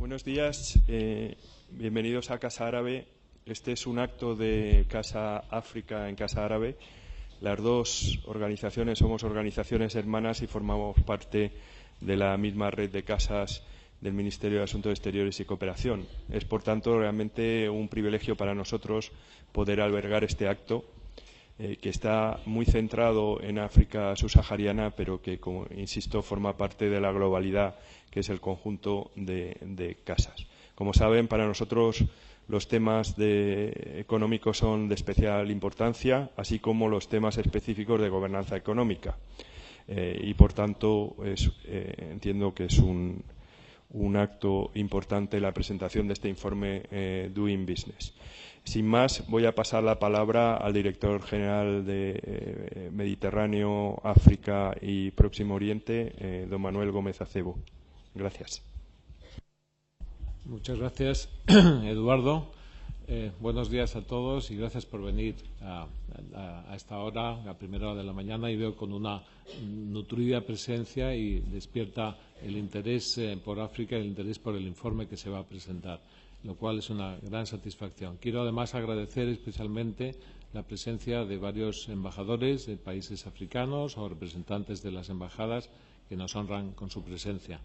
Buenos días, bienvenidos a Casa Árabe. Este es un acto de Casa África en Casa Árabe. Las dos organizaciones somos organizaciones hermanas y formamos parte de la misma red de casas del Ministerio de Asuntos Exteriores y Cooperación. Es, por tanto, realmente un privilegio para nosotros poder albergar este acto, que está muy centrado en África subsahariana, pero que, como insisto, forma parte de la globalidad, que es el conjunto de casas. Como saben, para nosotros los temas económicos son de especial importancia, así como los temas específicos de gobernanza económica. Y, por tanto, entiendo que es un acto importante la presentación de este informe Doing Business. Sin más, voy a pasar la palabra al director general de Mediterráneo, África y Próximo Oriente, don Manuel Gómez Acebo. Gracias. Muchas gracias, Eduardo. Buenos días a todos y gracias por venir a esta hora, a primera hora de la mañana, y veo con una nutrida presencia y despierta el interés por África y el interés por el informe que se va a presentar, lo cual es una gran satisfacción. Quiero además agradecer especialmente la presencia de varios embajadores de países africanos o representantes de las embajadas que nos honran con su presencia.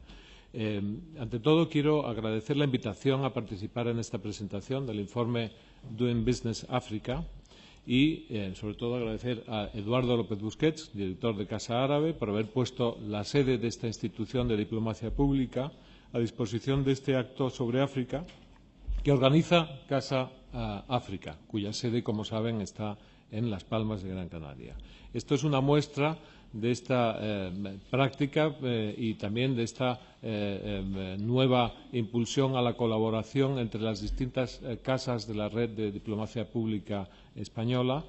Ante todo, quiero agradecer la invitación a participar en esta presentación del informe Doing Business África y, sobre todo, agradecer a Eduardo López Busquets, director de Casa Árabe, por haber puesto la sede de esta institución de diplomacia pública a disposición de este acto sobre África que organiza Casa África, cuya sede, como saben, está en Las Palmas de Gran Canaria. Esto es una muestra de esta práctica y también de esta nueva impulsión a la colaboración entre las distintas casas de la red de diplomacia pública española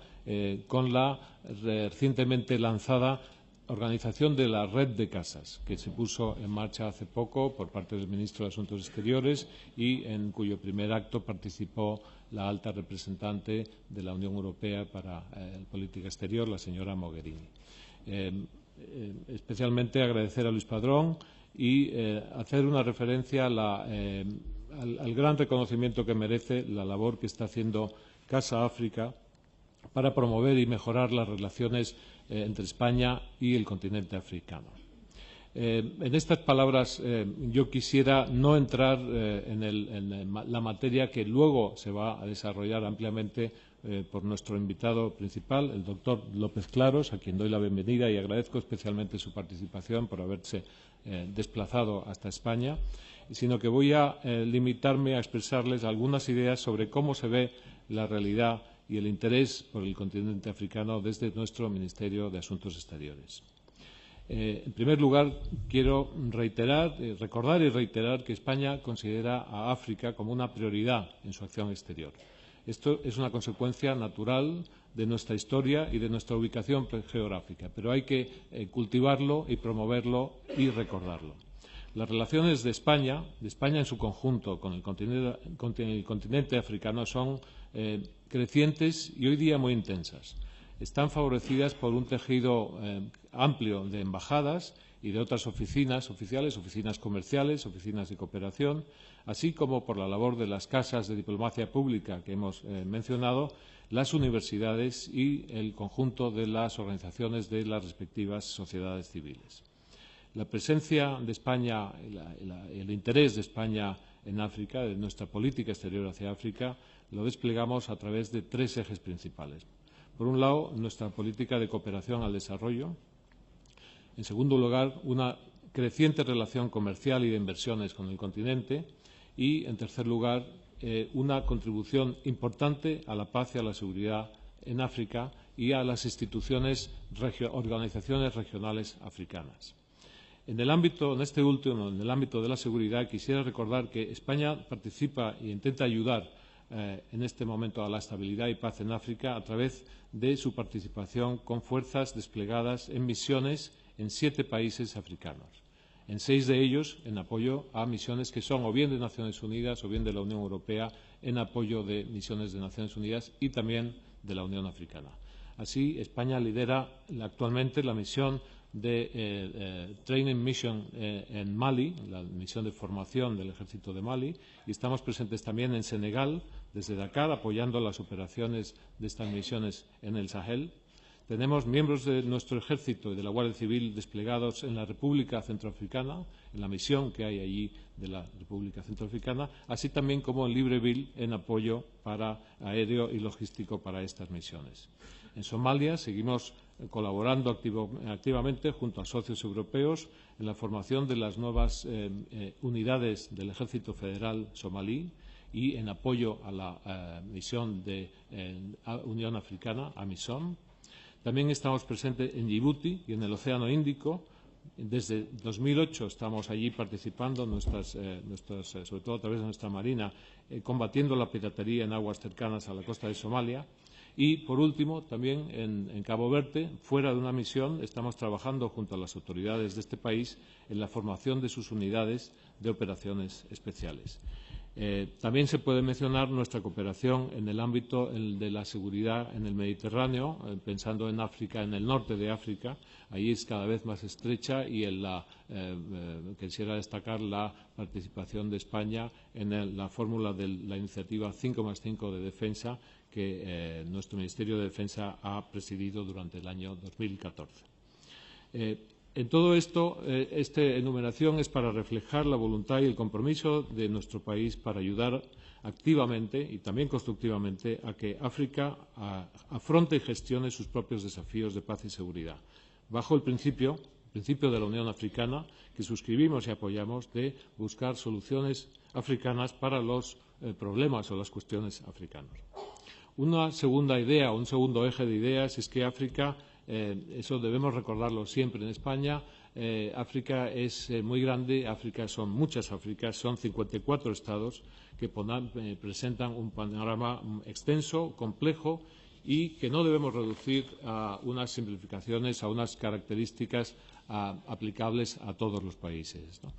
con la recientemente lanzada organización de la red de casas, que se puso en marcha hace poco por parte del ministro de Asuntos Exteriores y en cuyo primer acto participó la alta representante de la Unión Europea para Política Exterior, la señora Mogherini. Especialmente agradecer a Luis Padrón y hacer una referencia al gran reconocimiento que merece la labor que está haciendo Casa África para promover y mejorar las relaciones entre España y el continente africano. En estas palabras yo quisiera no entrar en la materia que luego se va a desarrollar ampliamente por nuestro invitado principal, el doctor López Claros, a quien doy la bienvenida y agradezco especialmente su participación por haberse desplazado hasta España, sino que voy a limitarme a expresarles algunas ideas sobre cómo se ve la realidad y el interés por el continente africano desde nuestro Ministerio de Asuntos Exteriores. En primer lugar, quiero recordar y reiterar que España considera a África como una prioridad en su acción exterior. Esto es una consecuencia natural de nuestra historia y de nuestra ubicación geográfica, pero hay que cultivarlo y promoverlo y recordarlo. Las relaciones de España en su conjunto con el continente africano son crecientes y hoy día muy intensas. Están favorecidas por un tejido amplio de embajadas y de otras oficinas oficiales, oficinas comerciales, oficinas de cooperación, así como por la labor de las casas de diplomacia pública que hemos mencionado, las universidades y el conjunto de las organizaciones de las respectivas sociedades civiles. La presencia de España, el interés de España en África, de nuestra política exterior hacia África, lo desplegamos a través de tres ejes principales. Por un lado, nuestra política de cooperación al desarrollo. En segundo lugar, una creciente relación comercial y de inversiones con el continente. Y, en tercer lugar, una contribución importante a la paz y a la seguridad en África y a las organizaciones regionales africanas. En este último, en el ámbito de la seguridad, quisiera recordar que España participa e intenta ayudar en este momento a la estabilidad y paz en África a través de su participación con fuerzas desplegadas en misiones en 7 países africanos. En 6 de ellos en apoyo a misiones que son o bien de Naciones Unidas o bien de la Unión Europea en apoyo de misiones de Naciones Unidas y también de la Unión Africana. Así, España lidera actualmente la misión de Training Mission en Mali, la misión de formación del ejército de Mali, y estamos presentes también en Senegal, desde Dakar, apoyando las operaciones de estas misiones en el Sahel. Tenemos miembros de nuestro ejército y de la Guardia Civil desplegados en la República Centroafricana, en la misión que hay allí de la República Centroafricana, así también como en Libreville en apoyo aéreo y logístico para estas misiones. En Somalia seguimos colaborando activamente junto a socios europeos en la formación de las nuevas unidades del Ejército Federal somalí y en apoyo a la misión de Unión Africana, AMISOM. También estamos presentes en Djibouti y en el Océano Índico. Desde 2008 estamos allí participando, sobre todo a través de nuestra Marina, combatiendo la piratería en aguas cercanas a la costa de Somalia. Y, por último, también en Cabo Verde, fuera de una misión, estamos trabajando junto a las autoridades de este país en la formación de sus unidades de operaciones especiales. También se puede mencionar nuestra cooperación en el ámbito de la seguridad en el Mediterráneo, pensando en África, en el norte de África. Ahí es cada vez más estrecha y quisiera destacar la participación de España en la fórmula de la iniciativa 5+5 de defensa que nuestro Ministerio de Defensa ha presidido durante el año 2014. En todo esto, esta enumeración es para reflejar la voluntad y el compromiso de nuestro país para ayudar activamente y también constructivamente a que África afronte y gestione sus propios desafíos de paz y seguridad, bajo el principio de la Unión Africana, que suscribimos y apoyamos, de buscar soluciones africanas para los problemas o las cuestiones africanas. Una segunda idea, un segundo eje de ideas es que África, eso debemos recordarlo siempre en España, África es muy grande, son muchas Áfricas, son 54 estados que presentan un panorama extenso, complejo y que no debemos reducir a unas simplificaciones, a unas características aplicables a todos los países, ¿no?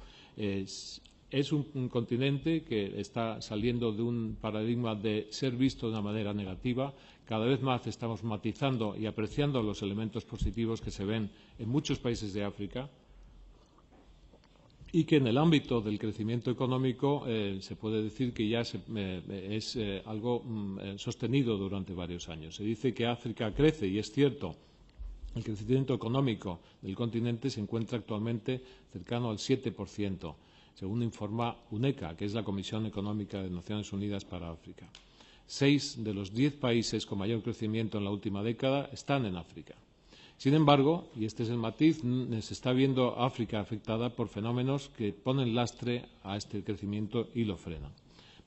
Es un continente que está saliendo de un paradigma de ser visto de una manera negativa. Cada vez más estamos matizando y apreciando los elementos positivos que se ven en muchos países de África y que en el ámbito del crecimiento económico se puede decir que ya es algo sostenido durante varios años. Se dice que África crece y es cierto. El crecimiento económico del continente se encuentra actualmente cercano al 7%. Según informa UNECA, que es la Comisión Económica de Naciones Unidas para África. 6 de los 10 países con mayor crecimiento en la última década están en África. Sin embargo, y este es el matiz, se está viendo África afectada por fenómenos que ponen lastre a este crecimiento y lo frenan.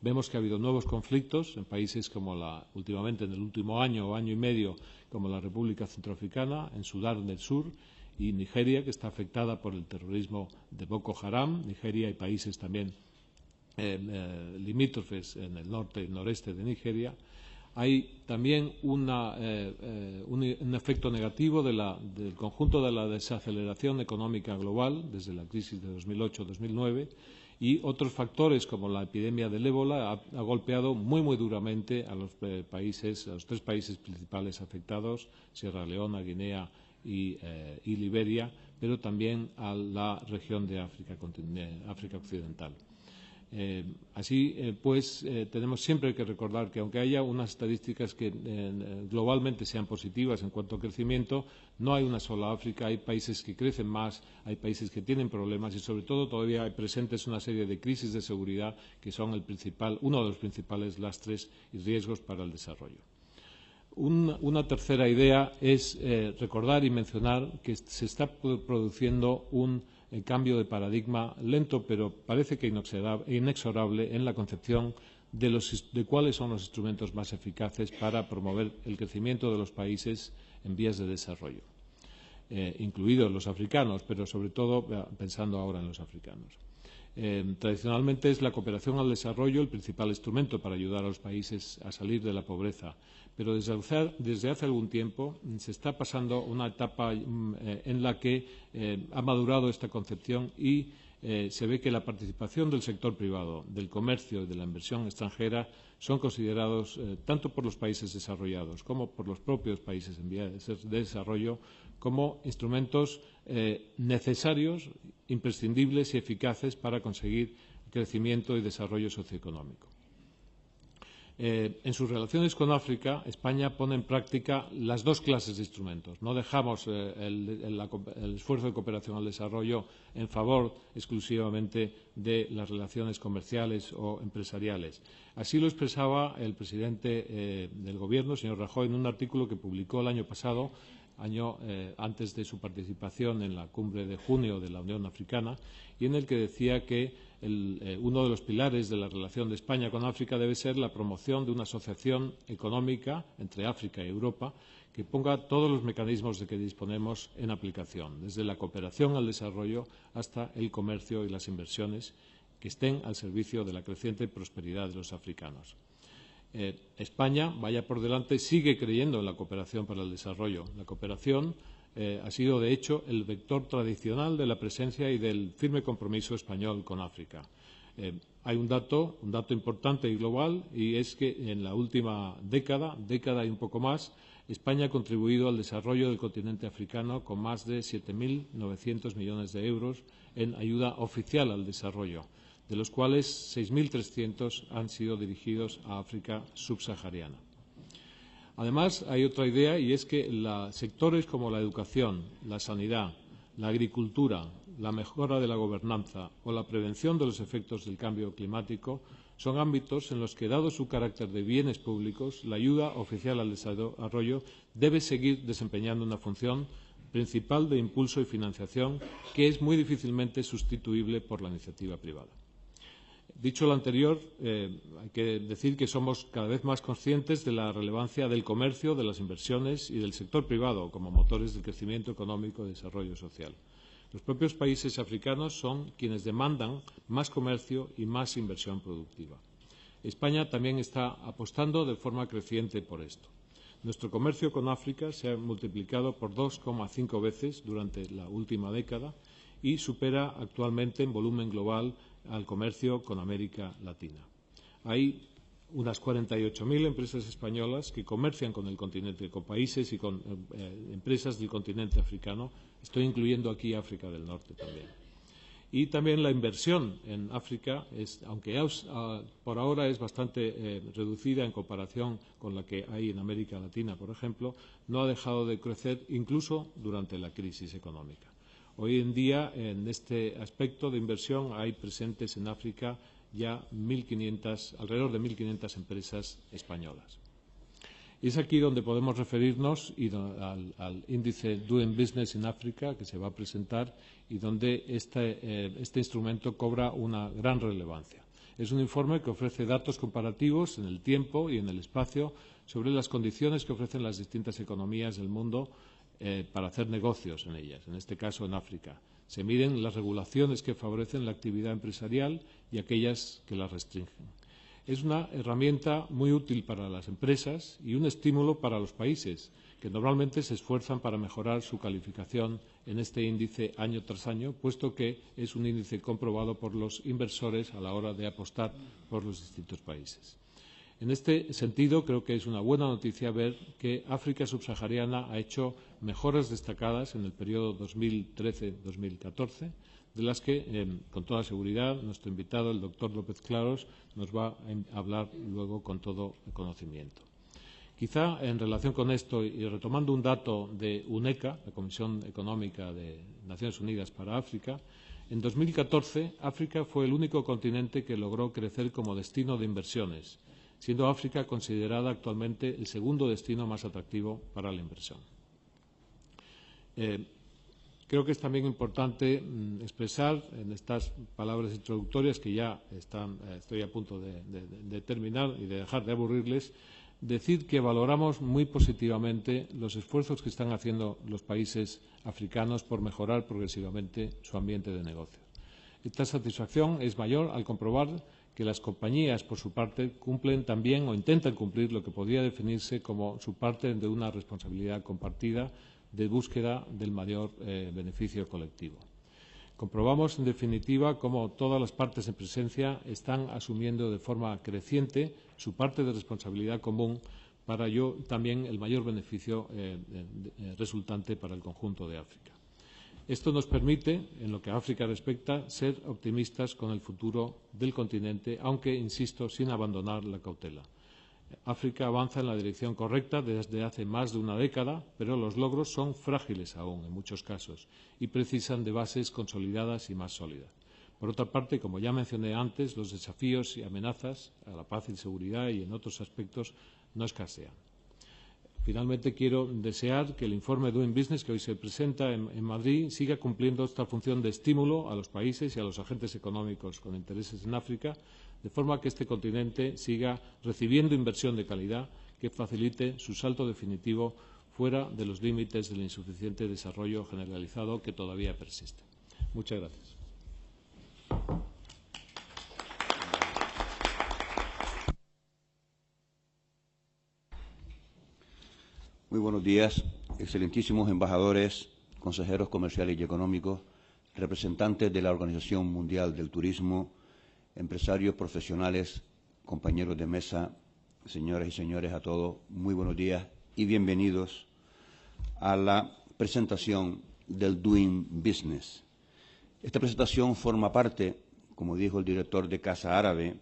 Vemos que ha habido nuevos conflictos en países como últimamente, en el último año o año y medio, como la República Centroafricana, en Sudán del Sur, y Nigeria, que está afectada por el terrorismo de Boko Haram. Nigeria y países también limítrofes en el norte y noreste de Nigeria. Hay también un efecto negativo del conjunto de la desaceleración económica global desde la crisis de 2008-2009 y otros factores como la epidemia del ébola ha golpeado muy duramente a los 3 países principales afectados, Sierra Leona, Guinea y Liberia, pero también a la región de África Occidental. Tenemos siempre que recordar que aunque haya unas estadísticas que globalmente sean positivas en cuanto a crecimiento, no hay una sola África, hay países que crecen más, hay países que tienen problemas y sobre todo todavía hay presentes una serie de crisis de seguridad que son uno de los principales lastres y riesgos para el desarrollo. Una tercera idea es recordar y mencionar que se está produciendo un cambio de paradigma lento, pero parece que inexorable en la concepción de cuáles son los instrumentos más eficaces para promover el crecimiento de los países en vías de desarrollo, incluidos los africanos, pero sobre todo pensando ahora en los africanos. Tradicionalmente es la cooperación al desarrollo el principal instrumento para ayudar a los países a salir de la pobreza, pero desde hace algún tiempo se está pasando una etapa en la que ha madurado esta concepción y se ve que la participación del sector privado, del comercio y de la inversión extranjera son considerados tanto por los países desarrollados como por los propios países en vía de desarrollo como instrumentos necesarios, imprescindibles y eficaces para conseguir crecimiento y desarrollo socioeconómico. En sus relaciones con África, España pone en práctica las dos clases de instrumentos. No dejamos el esfuerzo de cooperación al desarrollo en favor exclusivamente de las relaciones comerciales o empresariales. Así lo expresaba el presidente del Gobierno, señor Rajoy, en un artículo que publicó el año pasado, antes de su participación en la cumbre de junio de la Unión Africana, y en el que decía que uno de los pilares de la relación de España con África debe ser la promoción de una asociación económica entre África y Europa que ponga todos los mecanismos de que disponemos en aplicación, desde la cooperación al desarrollo hasta el comercio y las inversiones que estén al servicio de la creciente prosperidad de los africanos. España, vaya por delante, sigue creyendo en la cooperación para el desarrollo. La cooperación ha sido, de hecho, el vector tradicional de la presencia y del firme compromiso español con África. Hay un dato importante y global, y es que en la última década y un poco más, España ha contribuido al desarrollo del continente africano con más de 7.900 millones de euros en ayuda oficial al desarrollo, de los cuales 6.300 han sido dirigidos a África subsahariana. Además, hay otra idea, y es que sectores como la educación, la sanidad, la agricultura, la mejora de la gobernanza o la prevención de los efectos del cambio climático son ámbitos en los que, dado su carácter de bienes públicos, la ayuda oficial al desarrollo debe seguir desempeñando una función principal de impulso y financiación que es muy difícilmente sustituible por la iniciativa privada. Dicho lo anterior, hay que decir que somos cada vez más conscientes de la relevancia del comercio, de las inversiones y del sector privado como motores del crecimiento económico y desarrollo social. Los propios países africanos son quienes demandan más comercio y más inversión productiva. España también está apostando de forma creciente por esto. Nuestro comercio con África se ha multiplicado por 2,5 veces durante la última década y supera actualmente en volumen global al comercio con América Latina. Hay unas 48.000 empresas españolas que comercian con el continente, con países y con empresas del continente africano. Estoy incluyendo aquí África del Norte también. Y también la inversión en África, aunque por ahora es bastante reducida en comparación con la que hay en América Latina, por ejemplo, no ha dejado de crecer incluso durante la crisis económica. Hoy en día, en este aspecto de inversión, hay presentes en África ya alrededor de 1.500 empresas españolas. Y es aquí donde podemos referirnos al índice Doing Business in Africa, que se va a presentar y donde este instrumento cobra una gran relevancia. Es un informe que ofrece datos comparativos en el tiempo y en el espacio sobre las condiciones que ofrecen las distintas economías del mundo para hacer negocios en ellas, en este caso en África. Se miden las regulaciones que favorecen la actividad empresarial y aquellas que la restringen. Es una herramienta muy útil para las empresas y un estímulo para los países, que normalmente se esfuerzan para mejorar su calificación en este índice año tras año, puesto que es un índice comprobado por los inversores a la hora de apostar por los distintos países. En este sentido, creo que es una buena noticia ver que África subsahariana ha hecho mejoras destacadas en el periodo 2013-2014, de las que, con toda seguridad, nuestro invitado, el doctor López Claros, nos va a hablar luego con todo el conocimiento. Quizá, en relación con esto, y retomando un dato de UNECA, la Comisión Económica de Naciones Unidas para África, en 2014 África fue el único continente que logró crecer como destino de inversiones, siendo África considerada actualmente el segundo destino más atractivo para la inversión. Creo que es también importante expresar en estas palabras introductorias, que ya estoy a punto de terminar y de dejar de aburrirles, decir que valoramos muy positivamente los esfuerzos que están haciendo los países africanos por mejorar progresivamente su ambiente de negocios. Esta satisfacción es mayor al comprobar que las compañías, por su parte, cumplen también o intentan cumplir lo que podría definirse como su parte de una responsabilidad compartida de búsqueda del mayor beneficio colectivo. Comprobamos, en definitiva, cómo todas las partes en presencia están asumiendo de forma creciente su parte de responsabilidad común para ello también el mayor beneficio resultante para el conjunto de África. Esto nos permite, en lo que a África respecta, ser optimistas con el futuro del continente, aunque, insisto, sin abandonar la cautela. África avanza en la dirección correcta desde hace más de una década, pero los logros son frágiles aún en muchos casos y precisan de bases consolidadas y más sólidas. Por otra parte, como ya mencioné antes, los desafíos y amenazas a la paz y seguridad y en otros aspectos no escasean. Finalmente, quiero desear que el informe Doing Business que hoy se presenta en Madrid siga cumpliendo esta función de estímulo a los países y a los agentes económicos con intereses en África, de forma que este continente siga recibiendo inversión de calidad que facilite su salto definitivo fuera de los límites del insuficiente desarrollo generalizado que todavía persiste. Muchas gracias. Muy buenos días, excelentísimos embajadores, consejeros comerciales y económicos, representantes de la Organización Mundial del Turismo, empresarios profesionales, compañeros de mesa, señoras y señores, a todos, muy buenos días y bienvenidos a la presentación del Doing Business. Esta presentación forma parte, como dijo el director de Casa Árabe,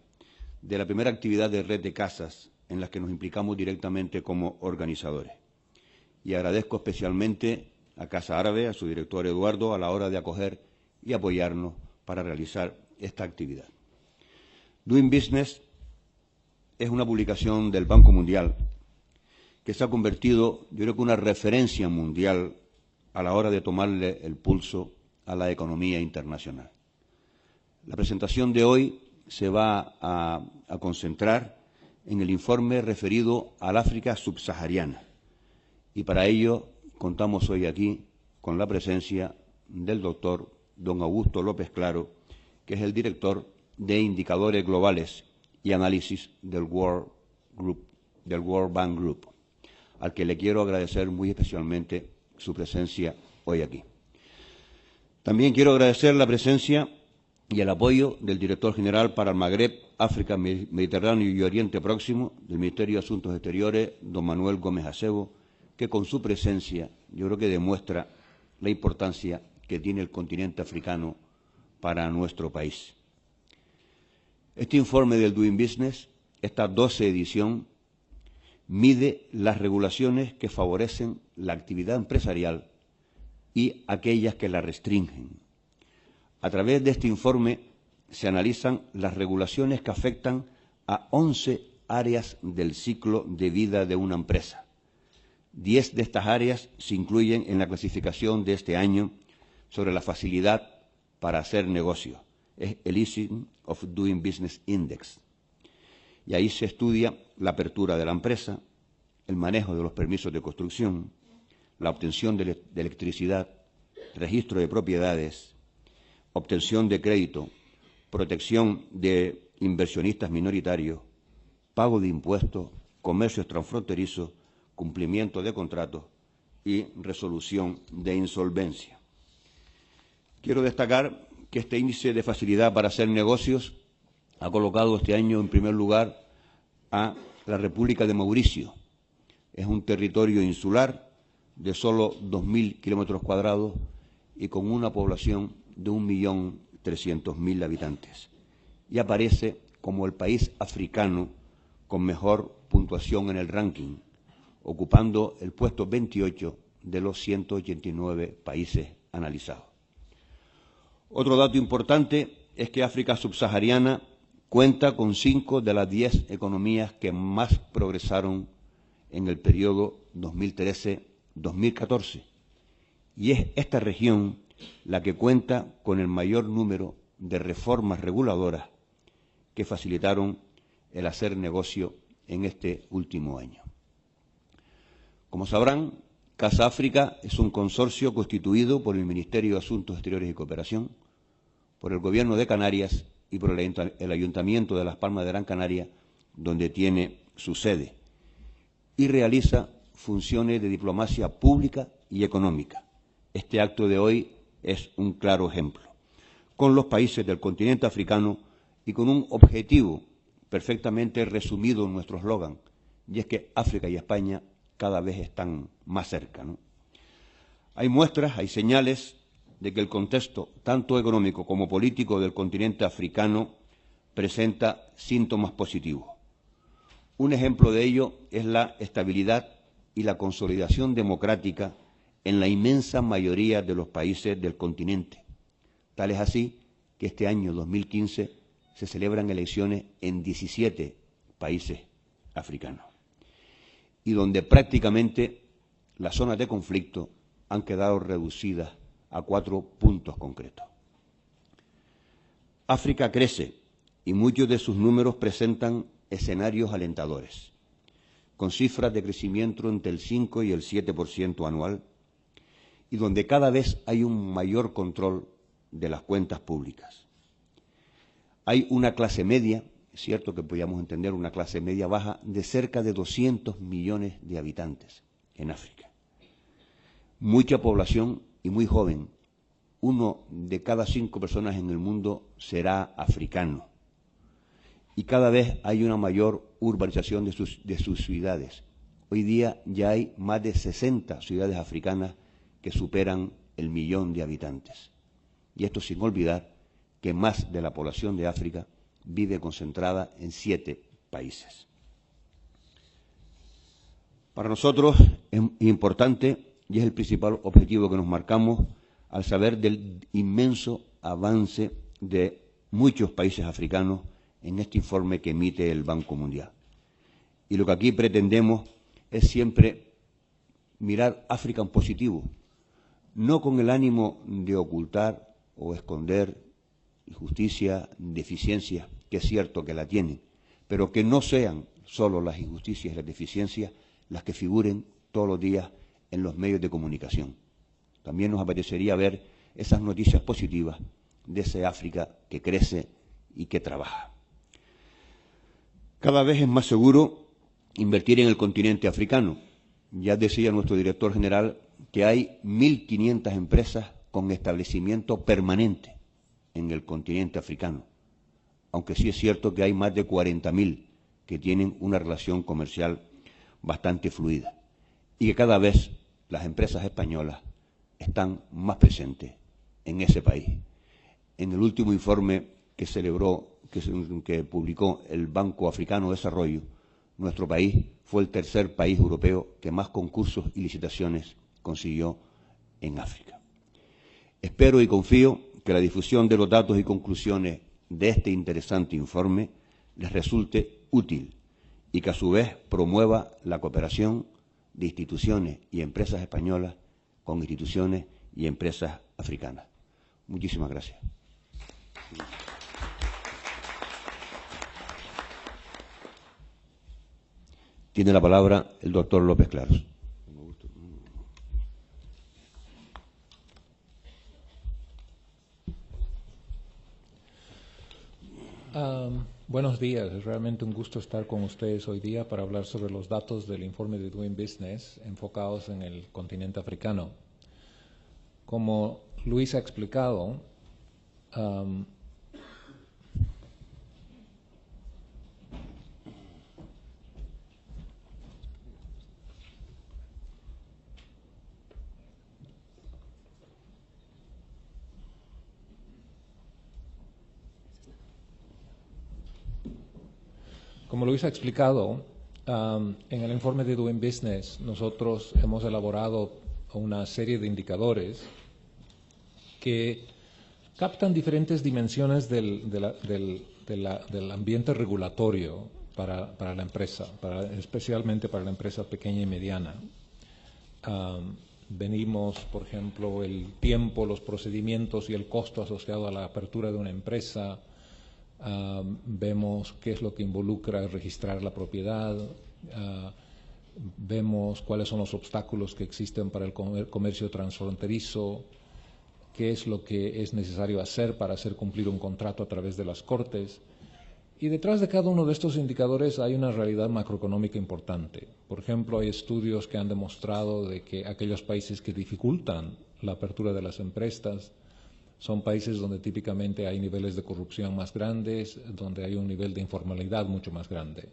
de la primera actividad de red de casas en las que nos implicamos directamente como organizadores. Y agradezco especialmente a Casa Árabe, a su director Eduardo, a la hora de acoger y apoyarnos para realizar esta actividad. Doing Business es una publicación del Banco Mundial que se ha convertido, yo creo que una referencia mundial a la hora de tomarle el pulso a la economía internacional. La presentación de hoy se va a concentrar en el informe referido al África subsahariana y para ello contamos hoy aquí con la presencia del doctor don Augusto López Claro, que es el director de Indicadores Globales y Análisis del World Bank Group, al que le quiero agradecer muy especialmente su presencia hoy aquí. También quiero agradecer la presencia y el apoyo del director general para el Magreb, África, Mediterráneo y Oriente Próximo del Ministerio de Asuntos Exteriores, don Manuel Gómez Acebo, que con su presencia yo creo que demuestra la importancia que tiene el continente africano para nuestro país. Este informe del Doing Business, esta 12ª edición, mide las regulaciones que favorecen la actividad empresarial y aquellas que la restringen. A través de este informe se analizan las regulaciones que afectan a 11 áreas del ciclo de vida de una empresa. 10 de estas áreas se incluyen en la clasificación de este año sobre la facilidad para hacer negocio. Es el Ease of Doing Business Index. Y ahí se estudia la apertura de la empresa, el manejo de los permisos de construcción, la obtención de electricidad, registro de propiedades, obtención de crédito, protección de inversionistas minoritarios, pago de impuestos, comercio transfronterizo, cumplimiento de contratos y resolución de insolvencia. Quiero destacar que este índice de facilidad para hacer negocios ha colocado este año en primer lugar a la República de Mauricio. Es un territorio insular de solo 2.000 kilómetros cuadrados y con una población de 1.300.000 habitantes. Y aparece como el país africano con mejor puntuación en el ranking, ocupando el puesto 28 de los 189 países analizados. Otro dato importante es que África subsahariana cuenta con 5 de las 10 economías que más progresaron en el periodo 2013-2014. Y es esta región la que cuenta con el mayor número de reformas reguladoras que facilitaron el hacer negocio en este último año. Como sabrán, Casa África es un consorcio constituido por el Ministerio de Asuntos Exteriores y Cooperación, por el Gobierno de Canarias y por el Ayuntamiento de Las Palmas de Gran Canaria, donde tiene su sede, y realiza funciones de diplomacia pública y económica. Este acto de hoy es un claro ejemplo. con los países del continente africano y con un objetivo perfectamente resumido en nuestro eslogan, y es que África y España cada vez están más cerca, ¿no? Hay muestras, hay señales de que el contexto, tanto económico como político del continente africano, presenta síntomas positivos. Un ejemplo de ello es la estabilidad y la consolidación democrática en la inmensa mayoría de los países del continente. Tal es así que este año 2015 se celebran elecciones en 17 países africanos y donde prácticamente las zonas de conflicto han quedado reducidas a 4 puntos concretos. África crece y muchos de sus números presentan escenarios alentadores, con cifras de crecimiento entre el 5 y el 7% anual, y donde cada vez hay un mayor control de las cuentas públicas. Hay una clase media, es cierto que podríamos entender una clase media baja, de cerca de 200 millones de habitantes en África. Mucha población y muy joven. 1 de cada 5 personas en el mundo será africano. Y cada vez hay una mayor urbanización de sus ciudades. Hoy día ya hay más de 60 ciudades africanas que superan el 1.000.000 de habitantes. Y esto sin olvidar que más de la población de África vive concentrada en 7 países. Para nosotros es importante y es el principal objetivo que nos marcamos al saber del inmenso avance de muchos países africanos en este informe que emite el Banco Mundial. Y lo que aquí pretendemos es siempre mirar África en positivo, no con el ánimo de ocultar o esconder injusticia, deficiencias, que es cierto que la tienen, pero que no sean solo las injusticias y las deficiencias las que figuren todos los días en los medios de comunicación. También nos apetecería ver esas noticias positivas de ese África que crece y que trabaja. Cada vez es más seguro invertir en el continente africano. Ya decía nuestro director general que hay 1.500 empresas con establecimiento permanente en el continente africano, aunque sí es cierto que hay más de 40.000 que tienen una relación comercial bastante fluida y que cada vez las empresas españolas están más presentes en ese país. En el último informe que publicó el Banco Africano de Desarrollo, nuestro país fue el tercer país europeo que más concursos y licitaciones consiguió en África. Espero y confío que la difusión de los datos y conclusiones de este interesante informe les resulte útil y que a su vez promueva la cooperación de instituciones y empresas españolas con instituciones y empresas africanas. Muchísimas gracias. Tiene la palabra el doctor López Claros. Buenos días, es realmente un gusto estar con ustedes hoy día para hablar sobre los datos del informe de Doing Business enfocados en el continente africano. Como Luis ha explicado, en el informe de Doing Business nosotros hemos elaborado una serie de indicadores que captan diferentes dimensiones del ambiente regulatorio para la empresa, especialmente para la empresa pequeña y mediana. Venimos, por ejemplo, el tiempo, los procedimientos y el costo asociado a la apertura de una empresa. Vemos qué es lo que involucra registrar la propiedad, vemos cuáles son los obstáculos que existen para el comercio transfronterizo, qué es lo que es necesario hacer para hacer cumplir un contrato a través de las cortes. Y detrás de cada uno de estos indicadores hay una realidad macroeconómica importante. Por ejemplo, hay estudios que han demostrado de que aquellos países que dificultan la apertura de las empresas Son países donde típicamente hay niveles de corrupción más grandes, donde hay un nivel de informalidad mucho más grande.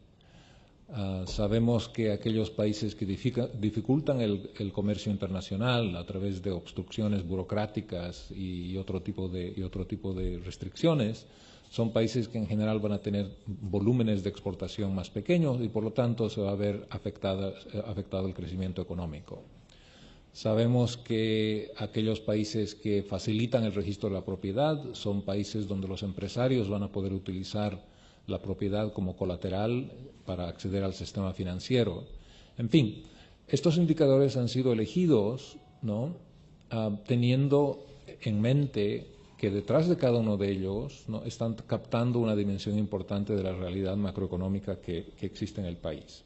Sabemos que aquellos países que dificultan el comercio internacional a través de obstrucciones burocráticas y otro tipo de restricciones son países que en general van a tener volúmenes de exportación más pequeños y por lo tanto se va a ver afectado el crecimiento económico. Sabemos que aquellos países que facilitan el registro de la propiedad son países donde los empresarios van a poder utilizar la propiedad como colateral para acceder al sistema financiero. En fin, estos indicadores han sido elegidos, ¿no?, teniendo en mente que detrás de cada uno de ellos, ¿no?, están captando una dimensión importante de la realidad macroeconómica que existe en el país.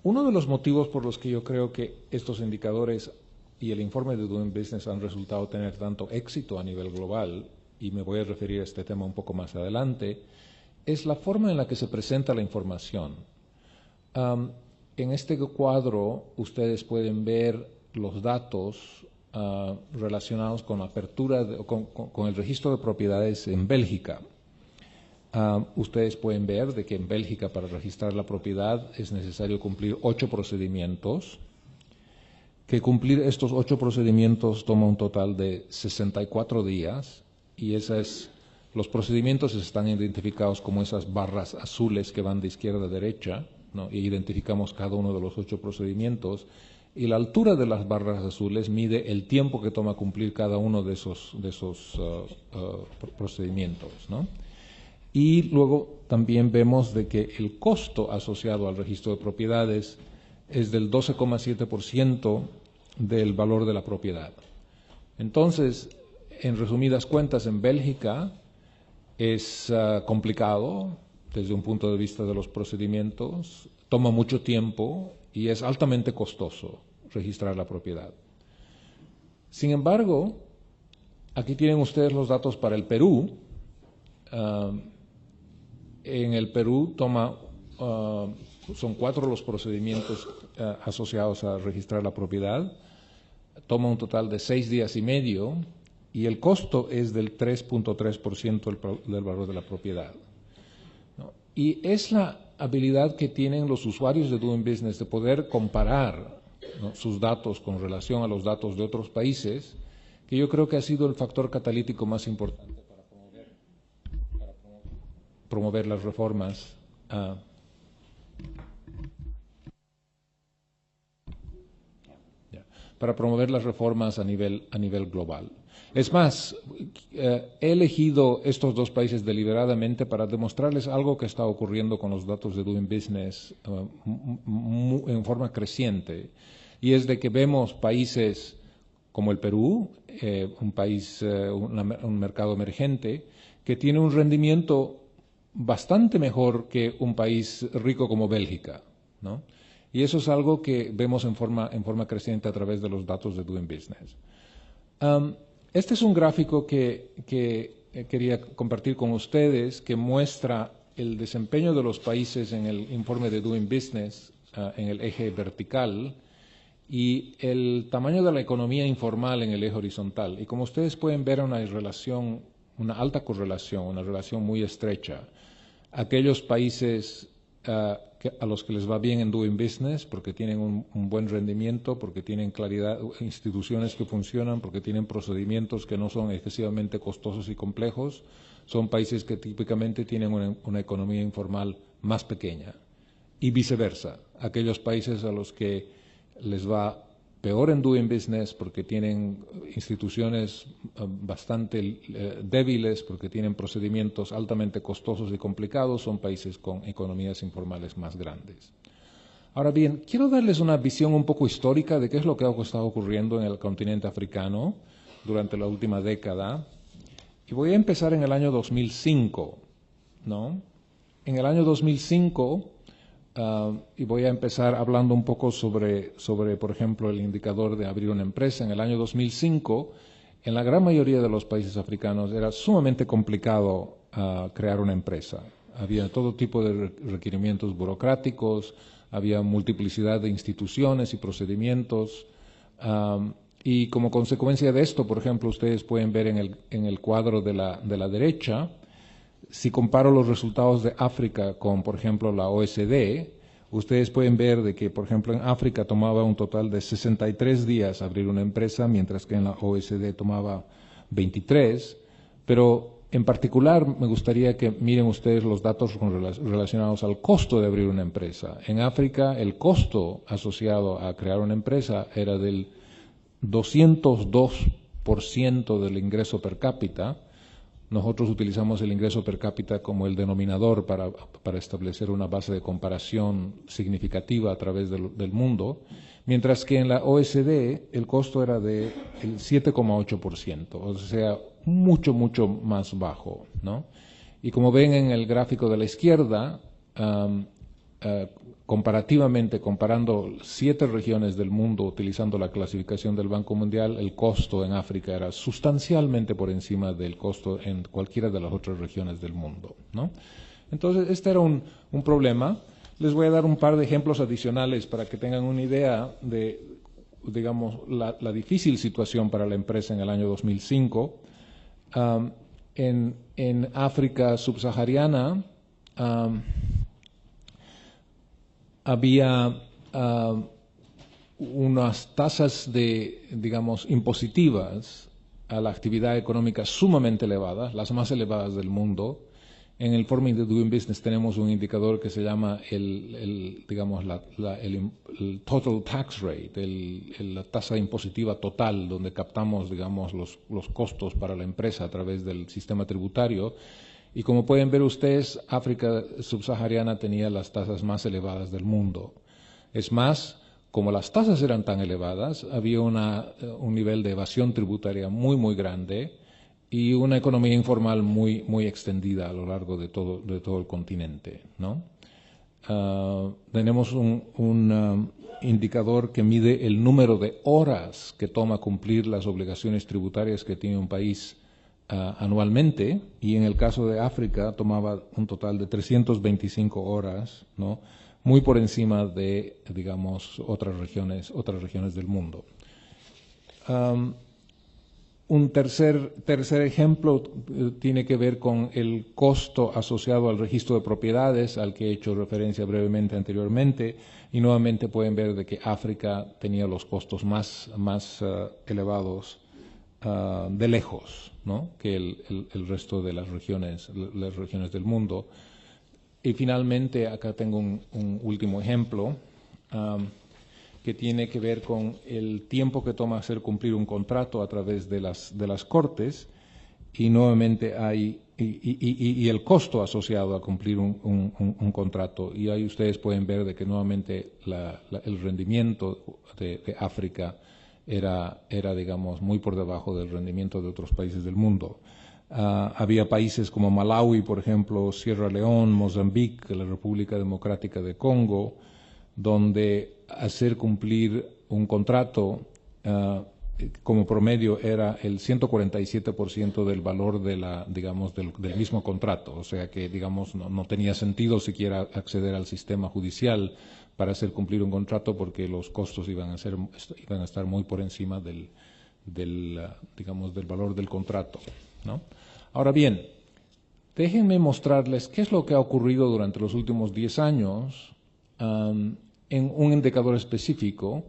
Uno de los motivos por los que yo creo que estos indicadores y el informe de Doing Business han resultado tener tanto éxito a nivel global, y me voy a referir a este tema un poco más adelante, es la forma en la que se presenta la información. En este cuadro ustedes pueden ver los datos relacionados con la apertura, con el registro de propiedades en Bélgica. Ustedes pueden ver de que en Bélgica para registrar la propiedad es necesario cumplir 8 procedimientos, que cumplir estos 8 procedimientos toma un total de 64 días, y los procedimientos están identificados como esas barras azules que van de izquierda a derecha, ¿no?, y identificamos cada uno de los 8 procedimientos, y la altura de las barras azules mide el tiempo que toma cumplir cada uno de esos procedimientos, ¿no? Y luego también vemos de que el costo asociado al registro de propiedades es del 12,7% del valor de la propiedad. Entonces, en resumidas cuentas, en Bélgica es complicado desde un punto de vista de los procedimientos, toma mucho tiempo y es altamente costoso registrar la propiedad. Sin embargo, aquí tienen ustedes los datos para el Perú. En el Perú son 4 los procedimientos asociados a registrar la propiedad, toma un total de 6 días y medio, y el costo es del 3,3% del valor de la propiedad, ¿no? Y es la habilidad que tienen los usuarios de Doing Business de poder comparar, ¿no?, sus datos con relación a los datos de otros países, que yo creo que ha sido el factor catalítico más importante para promover las reformas a nivel global. Es más, he elegido estos 2 países deliberadamente para demostrarles algo que está ocurriendo con los datos de Doing Business en forma creciente, y es de que vemos países como el Perú, un mercado emergente, que tiene un rendimiento bastante mejor que un país rico como Bélgica, ¿no? Y eso es algo que vemos en forma creciente a través de los datos de Doing Business. Este es un gráfico que quería compartir con ustedes, que muestra el desempeño de los países en el informe de Doing Business en el eje vertical y el tamaño de la economía informal en el eje horizontal. Y como ustedes pueden ver, una alta correlación, una relación muy estrecha. Aquellos países a los que les va bien en Doing Business porque tienen un buen rendimiento, porque tienen claridad, instituciones que funcionan, porque tienen procedimientos que no son excesivamente costosos y complejos, son países que típicamente tienen una economía informal más pequeña. Y viceversa, aquellos países a los que les va peor en Doing Business porque tienen instituciones bastante débiles, porque tienen procedimientos altamente costosos y complicados, son países con economías informales más grandes. Ahora bien, quiero darles una visión un poco histórica de qué es lo que ha estado ocurriendo en el continente africano durante la última década. Y voy a empezar en el año 2005, ¿no? En el año 2005... y voy a empezar hablando un poco sobre, por ejemplo, el indicador de abrir una empresa. En el año 2005, en la gran mayoría de los países africanos era sumamente complicado crear una empresa. Había todo tipo de requerimientos burocráticos, había multiplicidad de instituciones y procedimientos. Y como consecuencia de esto, por ejemplo, ustedes pueden ver en el cuadro de la derecha, si comparo los resultados de África con, por ejemplo, la OECD, ustedes pueden ver de que, por ejemplo, en África tomaba un total de 63 días abrir una empresa, mientras que en la OECD tomaba 23, pero en particular me gustaría que miren ustedes los datos relacionados al costo de abrir una empresa. En África el costo asociado a crear una empresa era del 202% del ingreso per cápita. Nosotros utilizamos el ingreso per cápita como el denominador para establecer una base de comparación significativa a través del mundo, mientras que en la OECD el costo era del 7,8%, o sea, mucho, mucho más bajo, ¿no? Y como ven en el gráfico de la izquierda, comparativamente, comparando 7 regiones del mundo utilizando la clasificación del Banco Mundial, el costo en África era sustancialmente por encima del costo en cualquiera de las otras regiones del mundo, ¿no? Entonces, este era un problema. Les voy a dar un par de ejemplos adicionales para que tengan una idea de, digamos, la difícil situación para la empresa en el año 2005. En África subsahariana había unas tasas digamos, impositivas a la actividad económica sumamente elevadas, las más elevadas del mundo. En el Forming de Doing Business tenemos un indicador que se llama digamos, el Total Tax Rate, la tasa impositiva total, donde captamos, digamos, los costos para la empresa a través del sistema tributario. Y como pueden ver ustedes, África subsahariana tenía las tasas más elevadas del mundo. Es más, como las tasas eran tan elevadas, había un nivel de evasión tributaria muy, muy grande y una economía informal muy, muy extendida a lo largo de todo el continente, ¿no? Tenemos un indicador que mide el número de horas que toma cumplir las obligaciones tributarias que tiene un país anualmente, y en el caso de África tomaba un total de 325 horas, ¿no? Muy por encima de, digamos, otras regiones del mundo. Un tercer ejemplo tiene que ver con el costo asociado al registro de propiedades, al que he hecho referencia brevemente anteriormente, y nuevamente pueden ver de que África tenía los costos más elevados de lejos, ¿no?, que el resto de las regiones del mundo. Y finalmente, acá tengo un último ejemplo que tiene que ver con el tiempo que toma hacer cumplir un contrato a través de las cortes, y nuevamente y el costo asociado a cumplir un contrato. Y ahí ustedes pueden ver de que nuevamente el rendimiento de África era, digamos, muy por debajo del rendimiento de otros países del mundo. Había países como Malawi, por ejemplo, Sierra León, Mozambique, la República Democrática de Congo, donde hacer cumplir un contrato como promedio era el 147% del valor digamos, del mismo contrato. O sea que, digamos, no tenía sentido siquiera acceder al sistema judicial para hacer cumplir un contrato, porque los costos iban a estar muy por encima digamos, del valor del contrato, ¿no? Ahora bien, déjenme mostrarles qué es lo que ha ocurrido durante los últimos 10 años en un indicador específico.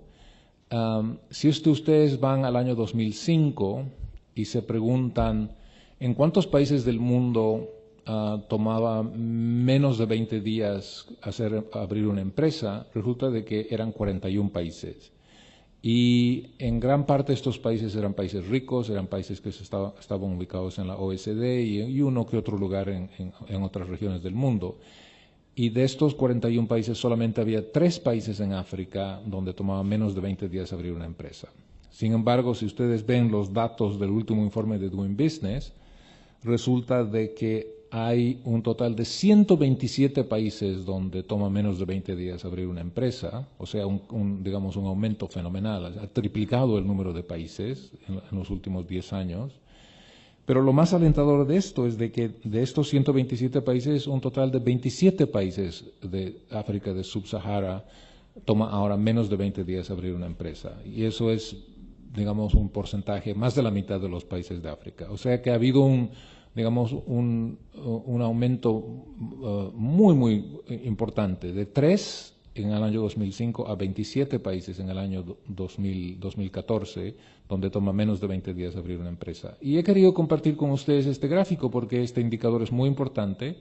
Si ustedes van al año 2005 y se preguntan en cuántos países del mundo tomaba menos de 20 días abrir una empresa, resulta de que eran 41 países. Y en gran parte estos países eran países ricos, eran países que estaban ubicados en la OECD y uno que otro lugar en otras regiones del mundo. Y de estos 41 países solamente había 3 países en África donde tomaba menos de 20 días abrir una empresa. Sin embargo, si ustedes ven los datos del último informe de Doing Business, resulta de que hay un total de 127 países donde toma menos de 20 días abrir una empresa, o sea, digamos, un aumento fenomenal. Ha triplicado el número de países en los últimos 10 años. Pero lo más alentador de esto es de que de estos 127 países, un total de 27 países de África de Subsahara toma ahora menos de 20 días abrir una empresa. Y eso es digamos, un porcentaje, más de la mitad de los países de África. O sea que ha habido un aumento muy importante, de 3 en el año 2005 a 27 países en el año 2014, donde toma menos de 20 días abrir una empresa. Y he querido compartir con ustedes este gráfico porque este indicador es muy importante.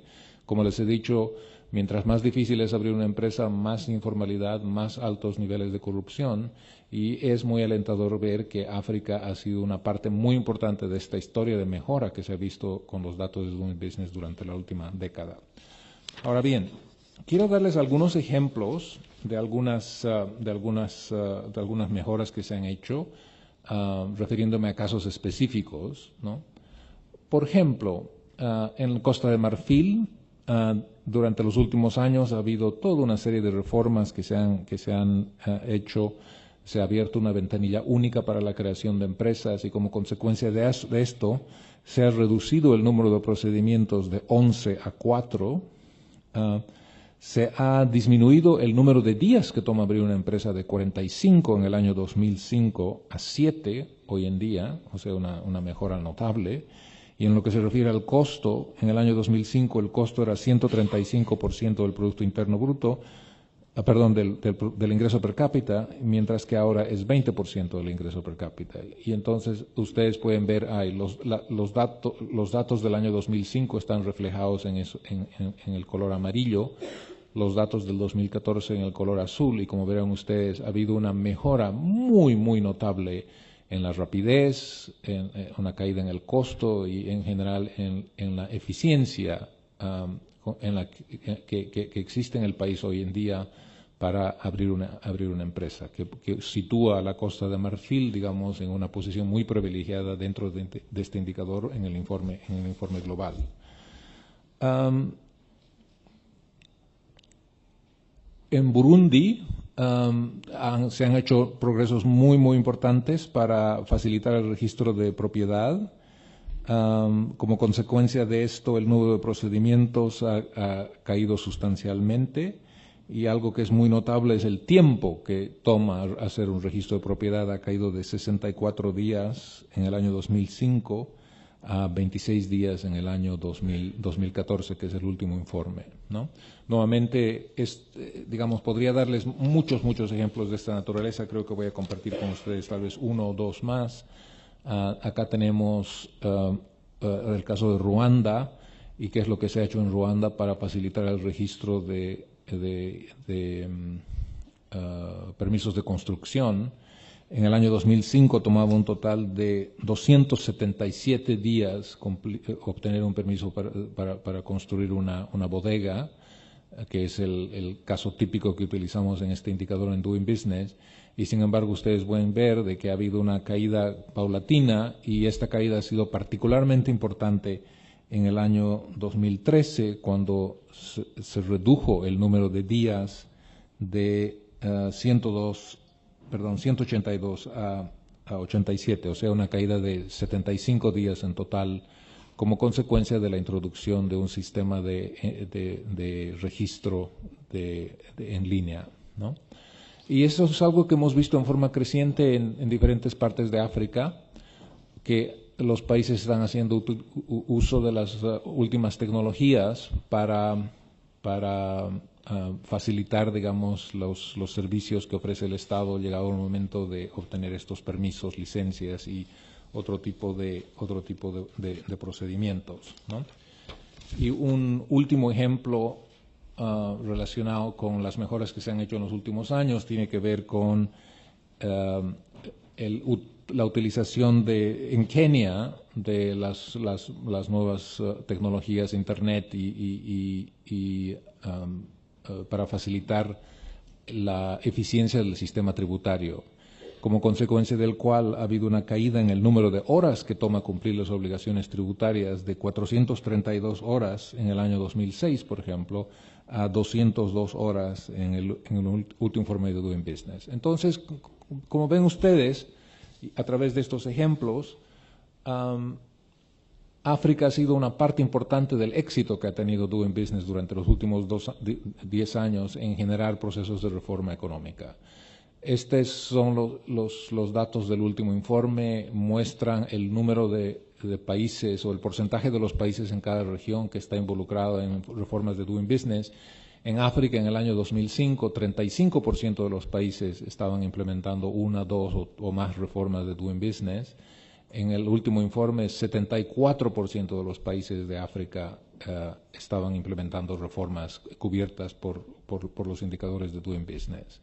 Como les he dicho, mientras más difícil es abrir una empresa, más informalidad, más altos niveles de corrupción, y es muy alentador ver que África ha sido una parte muy importante de esta historia de mejora que se ha visto con los datos de Doing Business durante la última década. Ahora bien, quiero darles algunos ejemplos de algunas mejoras que se han hecho, refiriéndome a casos específicos, ¿no? Por ejemplo, en Costa de Marfil, durante los últimos años ha habido toda una serie de reformas que se han hecho. Se ha abierto una ventanilla única para la creación de empresas y como consecuencia de esto se ha reducido el número de procedimientos de 11 a 4. Se ha disminuido el número de días que toma abrir una empresa de 45 en el año 2005 a 7 hoy en día, o sea, una mejora notable. Y en lo que se refiere al costo, en el año 2005 el costo era 135% del Producto Interno Bruto, del ingreso per cápita, mientras que ahora es 20% del ingreso per cápita. Y entonces ustedes pueden ver los datos del año 2005 están reflejados en el color amarillo, los datos del 2014 en el color azul, y como verán ustedes, ha habido una mejora muy notable en la rapidez, una caída en el costo y en general en la eficiencia que existe en el país hoy en día para abrir una empresa, que sitúa a la Costa de Marfil, digamos, en una posición muy privilegiada dentro de este indicador en el informe global. En Burundi se han hecho progresos muy importantes para facilitar el registro de propiedad. Como consecuencia de esto, el número de procedimientos ha caído sustancialmente, y algo que es muy notable es el tiempo que toma hacer un registro de propiedad. Ha caído de 64 días en el año 2005 a 26 días en el año 2014, que es el último informe, ¿no? Nuevamente, digamos, podría darles muchos ejemplos de esta naturaleza. Creo que voy a compartir con ustedes tal vez uno o dos más. Acá tenemos el caso de Ruanda y qué es lo que se ha hecho en Ruanda para facilitar el registro de permisos de construcción. En el año 2005 tomaba un total de 277 días obtener un permiso para construir una bodega, que es el caso típico que utilizamos en este indicador en Doing Business. Y sin embargo ustedes pueden ver de que ha habido una caída paulatina, y esta caída ha sido particularmente importante en el año 2013, cuando se redujo el número de días de 182 a 87, o sea, una caída de 75 días en total, como consecuencia de la introducción de un sistema de registro en línea, ¿no? Y eso es algo que hemos visto en forma creciente en diferentes partes de África, que los países están haciendo uso de las últimas tecnologías para facilitar, digamos, los servicios que ofrece el Estado, llegado el momento de obtener estos permisos, licencias y otro tipo de procedimientos, ¿no? Y un último ejemplo relacionado con las mejoras que se han hecho en los últimos años tiene que ver con la utilización en Kenia de las nuevas tecnologías, Internet para facilitar la eficiencia del sistema tributario, como consecuencia del cual ha habido una caída en el número de horas que toma cumplir las obligaciones tributarias, de 432 horas en el año 2006, por ejemplo, a 202 horas en el último informe de Doing Business. Entonces, como ven ustedes, a través de estos ejemplos, África ha sido una parte importante del éxito que ha tenido Doing Business durante los últimos 10 años en generar procesos de reforma económica. Estos son los datos del último informe, muestran el número de países o el porcentaje de los países en cada región que está involucrado en reformas de Doing Business. En África, en el año 2005, 35% de los países estaban implementando una, dos o más reformas de Doing Business. En el último informe, 74% de los países de África estaban implementando reformas cubiertas por los indicadores de Doing Business.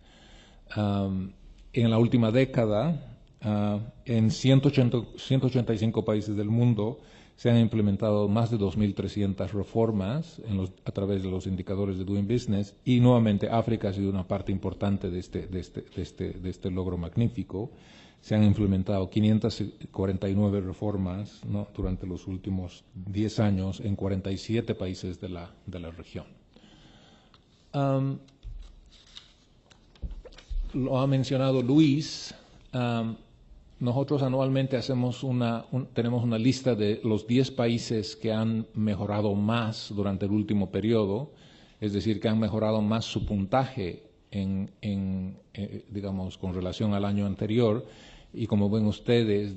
En la última década, en 185 países del mundo se han implementado más de 2.300 reformas a través de los indicadores de Doing Business, y nuevamente África ha sido una parte importante de este logro magnífico. Se han implementado 549 reformas, ¿no?, durante los últimos 10 años en 47 países de la región. Lo ha mencionado Luis. Nosotros anualmente tenemos una lista de los 10 países que han mejorado más durante el último periodo, es decir, que han mejorado más su puntaje digamos, con relación al año anterior. Y como ven ustedes,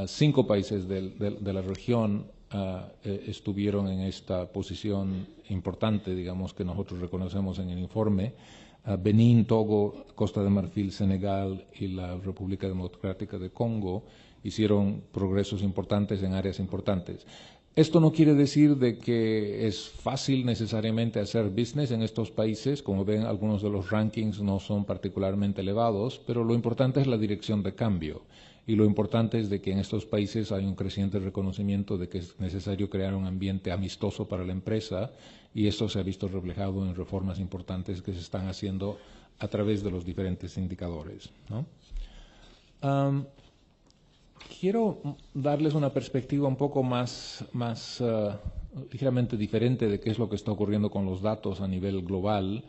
5 países de la región estuvieron en esta posición importante, digamos, que nosotros reconocemos en el informe. Benín, Togo, Costa de Marfil, Senegal y la República Democrática de Congo hicieron progresos importantes en áreas importantes. Esto no quiere decir de que es fácil necesariamente hacer business en estos países. Como ven, algunos de los rankings no son particularmente elevados, pero lo importante es la dirección de cambio. Y lo importante es de que en estos países hay un creciente reconocimiento de que es necesario crear un ambiente amistoso para la empresa, y esto se ha visto reflejado en reformas importantes que se están haciendo a través de los diferentes indicadores, ¿no? Quiero darles una perspectiva un poco más ligeramente diferente de qué es lo que está ocurriendo con los datos a nivel global.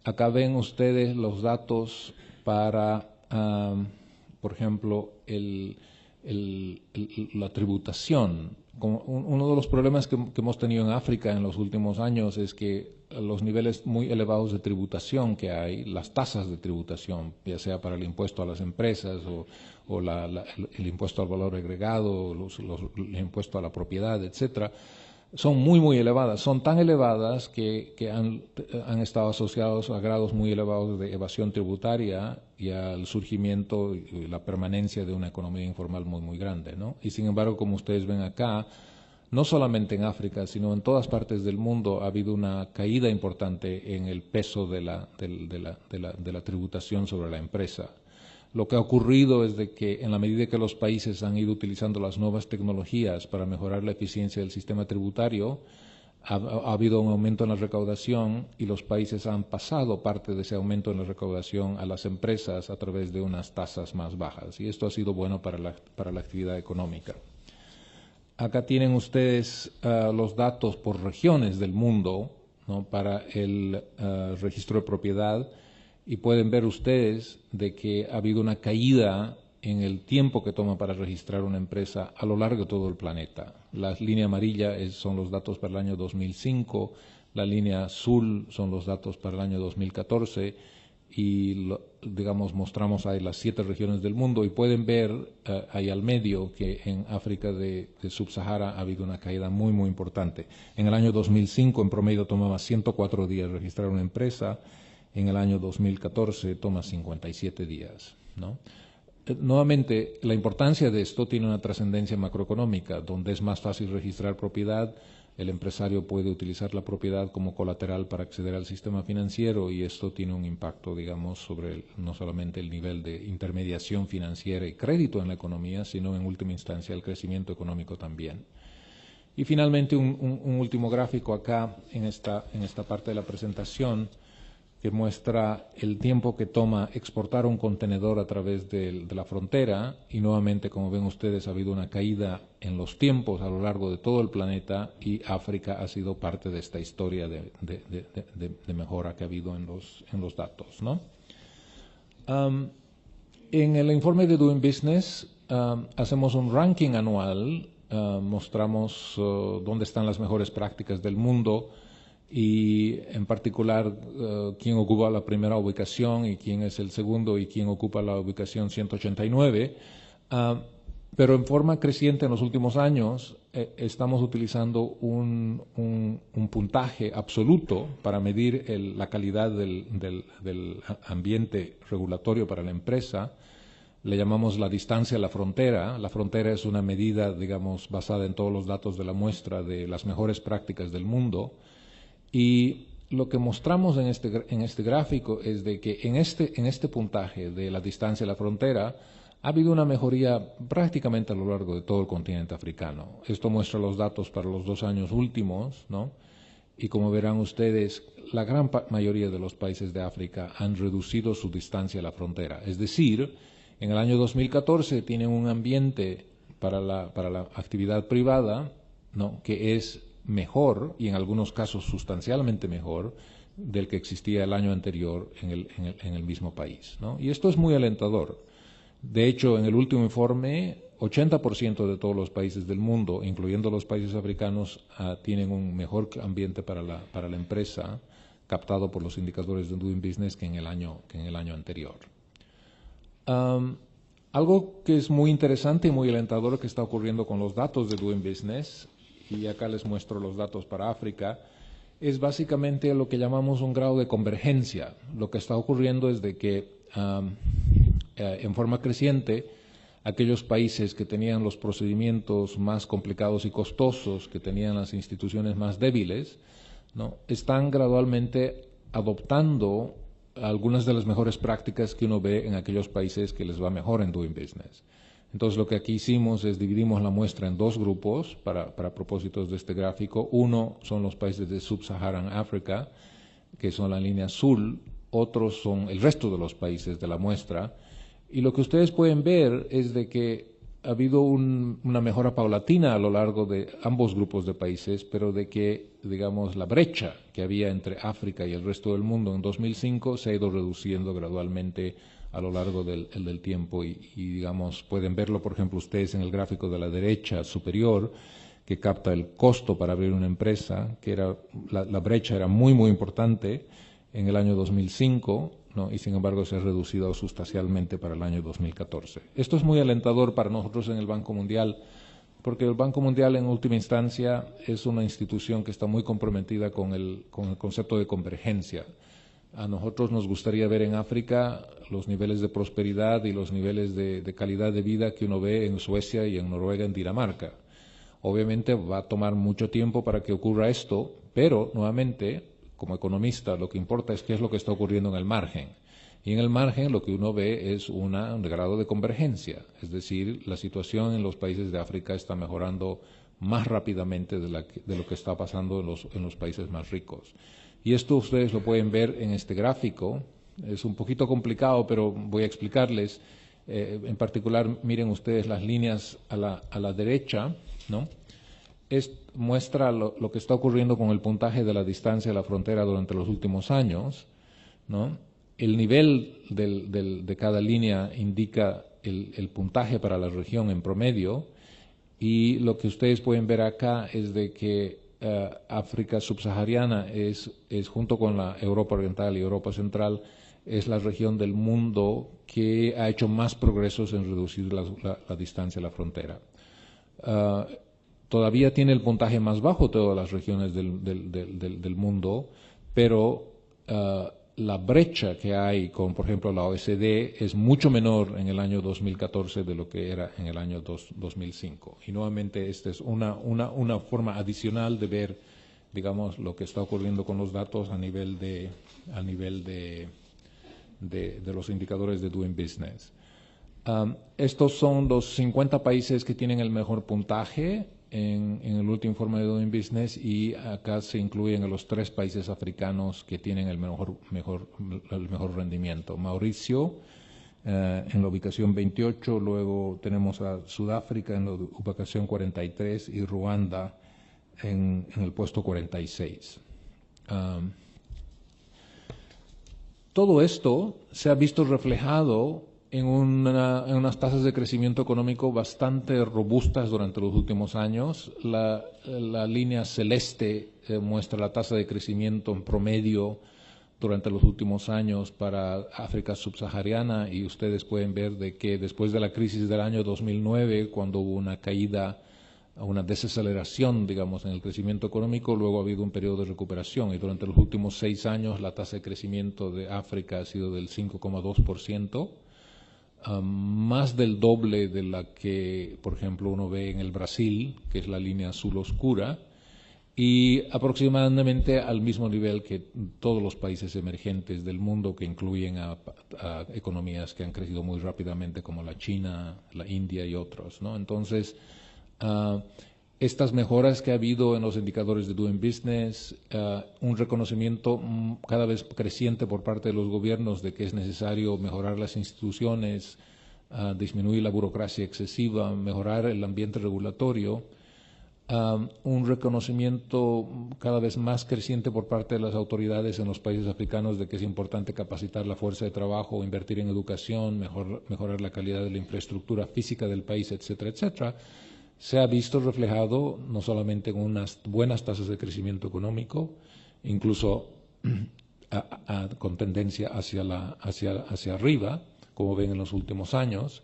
Acá ven ustedes los datos para, por ejemplo, la tributación. Uno de los problemas que hemos tenido en África en los últimos años es que los niveles muy elevados de tributación que hay, las tasas de tributación, ya sea para el impuesto a las empresas o el impuesto al valor agregado, el impuesto a la propiedad, etcétera, son muy elevadas. Son tan elevadas que han estado asociados a grados muy elevados de evasión tributaria y al surgimiento y la permanencia de una economía informal muy grande, ¿no? Y sin embargo, como ustedes ven acá, no solamente en África, sino en todas partes del mundo ha habido una caída importante en el peso de la tributación sobre la empresa. Lo que ha ocurrido es de que en la medida que los países han ido utilizando las nuevas tecnologías para mejorar la eficiencia del sistema tributario, ha habido un aumento en la recaudación, y los países han pasado parte de ese aumento en la recaudación a las empresas a través de unas tasas más bajas, y esto ha sido bueno para la actividad económica. Acá tienen ustedes los datos por regiones del mundo, ¿no?, para el registro de propiedad, y pueden ver ustedes de que ha habido una caída en el tiempo que toma para registrar una empresa a lo largo de todo el planeta. La línea amarilla son los datos para el año 2005, la línea azul son los datos para el año 2014, y digamos mostramos ahí las 7 regiones del mundo, y pueden ver ahí al medio que en África de Subsahara ha habido una caída muy importante. En el año 2005 en promedio tomaba 104 días registrar una empresa. En el año 2014 toma 57 días, ¿no? Nuevamente, la importancia de esto tiene una trascendencia macroeconómica, donde es más fácil registrar propiedad. El empresario puede utilizar la propiedad como colateral para acceder al sistema financiero, y esto tiene un impacto, digamos, sobre no solamente el nivel de intermediación financiera y crédito en la economía, sino en última instancia el crecimiento económico también. Y finalmente un último gráfico acá en esta parte de la presentación, que muestra el tiempo que toma exportar un contenedor a través de la frontera, y nuevamente, como ven ustedes, ha habido una caída en los tiempos a lo largo de todo el planeta, y África ha sido parte de esta historia de mejora que ha habido en los datos, ¿no? En el informe de Doing Business hacemos un ranking anual, mostramos dónde están las mejores prácticas del mundo, y en particular quién ocupa la primera ubicación y quién es el segundo y quién ocupa la ubicación 189. Pero en forma creciente en los últimos años estamos utilizando un puntaje absoluto para medir la calidad del ambiente regulatorio para la empresa. Le llamamos la distancia a la frontera. La frontera es una medida, digamos, basada en todos los datos de la muestra de las mejores prácticas del mundo. Y lo que mostramos en este gráfico es de que en este puntaje de la distancia a la frontera ha habido una mejoría prácticamente a lo largo de todo el continente africano. Esto muestra los datos para los 2 años últimos, ¿no? Y como verán ustedes, la gran mayoría de los países de África han reducido su distancia a la frontera. Es decir, en el año 2014 tienen un ambiente para la actividad privada, ¿no?, que es mejor y en algunos casos sustancialmente mejor del que existía el año anterior en el mismo país, ¿no? Y esto es muy alentador. De hecho, en el último informe, 80% de todos los países del mundo, incluyendo los países africanos, tienen un mejor ambiente para la empresa, captado por los indicadores de Doing Business que en el año anterior. Algo que es muy interesante y muy alentador que está ocurriendo con los datos de Doing Business, y acá les muestro los datos para África, es básicamente lo que llamamos un grado de convergencia. Lo que está ocurriendo es de que en forma creciente aquellos países que tenían los procedimientos más complicados y costosos, que tenían las instituciones más débiles, ¿no?, están gradualmente adoptando algunas de las mejores prácticas que uno ve en aquellos países que les va mejor en Doing Business. Entonces, lo que aquí hicimos es dividimos la muestra en 2 grupos para propósitos de este gráfico. Uno son los países de Sub-Saharan África, que son la línea azul. Otros son el resto de los países de la muestra. Y lo que ustedes pueden ver es de que ha habido una mejora paulatina a lo largo de ambos grupos de países, pero de que, digamos, la brecha que había entre África y el resto del mundo en 2005 se ha ido reduciendo gradualmente a lo largo del tiempo y, digamos, pueden verlo, por ejemplo, ustedes en el gráfico de la derecha superior, que capta el costo para abrir una empresa, que era la brecha era muy, muy importante en el año 2005, ¿no?, y sin embargo se ha reducido sustancialmente para el año 2014. Esto es muy alentador para nosotros en el Banco Mundial, porque el Banco Mundial en última instancia es una institución que está muy comprometida con el concepto de convergencia. A nosotros nos gustaría ver en África los niveles de prosperidad y los niveles de calidad de vida que uno ve en Suecia y en Noruega, en Dinamarca. Obviamente va a tomar mucho tiempo para que ocurra esto, pero nuevamente, como economista, lo que importa es qué es lo que está ocurriendo en el margen. Y en el margen lo que uno ve es un grado de convergencia, es decir, la situación en los países de África está mejorando más rápidamente de lo que está pasando en los países más ricos. Y esto ustedes lo pueden ver en este gráfico. Es un poquito complicado, pero voy a explicarles. En particular, miren ustedes las líneas a la derecha, ¿no? Muestra lo que está ocurriendo con el puntaje de la distancia a la frontera durante los últimos años, ¿no? El nivel de cada línea indica el puntaje para la región en promedio, y lo que ustedes pueden ver acá es de que África subsahariana es junto con la Europa Oriental y Europa Central, es la región del mundo que ha hecho más progresos en reducir la distancia a la frontera. Todavía tiene el puntaje más bajo de todas las regiones del mundo, pero la brecha que hay con, por ejemplo, la OECD es mucho menor en el año 2014 de lo que era en el año 2005. Y nuevamente esta es una forma adicional de ver, digamos, lo que está ocurriendo con los datos a nivel de los indicadores de Doing Business. Estos son los 50 países que tienen el mejor puntaje en el último informe de Doing Business, y acá se incluyen a los 3 países africanos que tienen el mejor rendimiento. Mauricio en la ubicación 28, luego tenemos a Sudáfrica en la ubicación 43 y Ruanda en el puesto 46. Todo esto se ha visto reflejado en unas tasas de crecimiento económico bastante robustas durante los últimos años. La línea celeste muestra la tasa de crecimiento en promedio durante los últimos años para África subsahariana, y ustedes pueden ver de que después de la crisis del año 2009, cuando hubo una caída, una desaceleración, digamos, en el crecimiento económico, luego ha habido un periodo de recuperación, y durante los últimos 6 años la tasa de crecimiento de África ha sido del 5,2%, más del doble de la que, por ejemplo, uno ve en el Brasil, que es la línea azul oscura, y aproximadamente al mismo nivel que todos los países emergentes del mundo, que incluyen a economías que han crecido muy rápidamente, como la China, la India y otros, ¿no? Entonces, estas mejoras que ha habido en los indicadores de Doing Business, un reconocimiento cada vez creciente por parte de los gobiernos de que es necesario mejorar las instituciones, disminuir la burocracia excesiva, mejorar el ambiente regulatorio, un reconocimiento cada vez más creciente por parte de las autoridades en los países africanos de que es importante capacitar la fuerza de trabajo, invertir en educación, mejorar la calidad de la infraestructura física del país, etcétera, etcétera, se ha visto reflejado no solamente en unas buenas tasas de crecimiento económico, incluso con tendencia hacia arriba, como ven en los últimos años.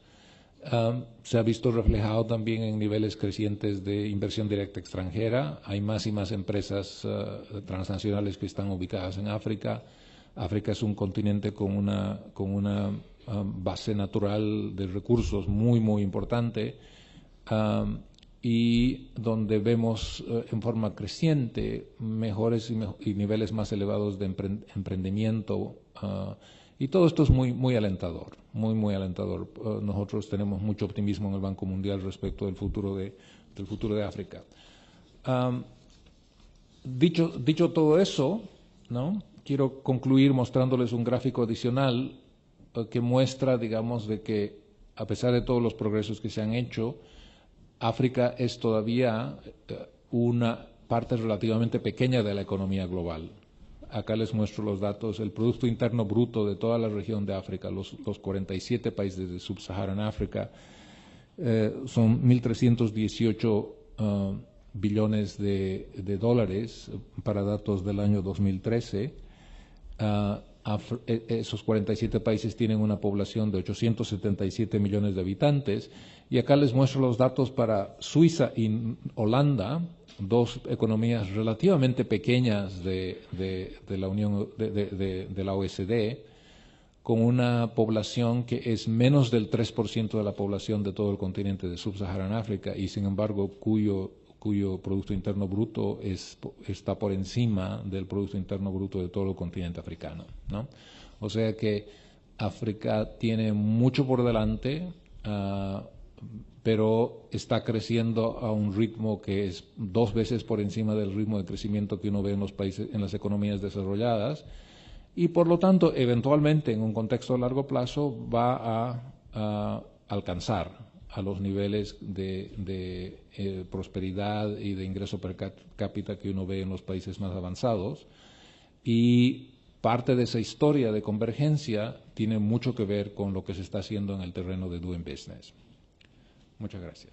Se ha visto reflejado también en niveles crecientes de inversión directa extranjera. Hay más y más empresas transnacionales que están ubicadas en África. África es un continente con una base natural de recursos muy, muy importante, y donde vemos en forma creciente mejores y niveles más elevados de emprendimiento. Y todo esto es muy, muy alentador, muy, muy alentador. Nosotros tenemos mucho optimismo en el Banco Mundial respecto del futuro de África. Dicho todo eso, ¿no? Quiero concluir mostrándoles un gráfico adicional que muestra, digamos, de que a pesar de todos los progresos que se han hecho, África es todavía una parte relativamente pequeña de la economía global. Acá les muestro los datos. El Producto Interno Bruto de toda la región de África, los 47 países de Sub-Saharan África, son 1.318 billones de dólares para datos del año 2013. Esos 47 países tienen una población de 877 millones de habitantes. Y acá les muestro los datos para Suiza y Holanda, dos economías relativamente pequeñas de la Unión de la OECD, con una población que es menos del 3% de la población de todo el continente de Sub-Saharan África, y sin embargo cuyo Producto Interno Bruto está por encima del Producto Interno Bruto de todo el continente africano, ¿no? O sea que África tiene mucho por delante, pero está creciendo a un ritmo que es 2 veces por encima del ritmo de crecimiento que uno ve en los países, en las economías desarrolladas, y por lo tanto, eventualmente, en un contexto a largo plazo, va a alcanzar a los niveles de prosperidad y de ingreso per cápita que uno ve en los países más avanzados. Y parte de esa historia de convergencia tiene mucho que ver con lo que se está haciendo en el terreno de Doing Business. Muchas gracias.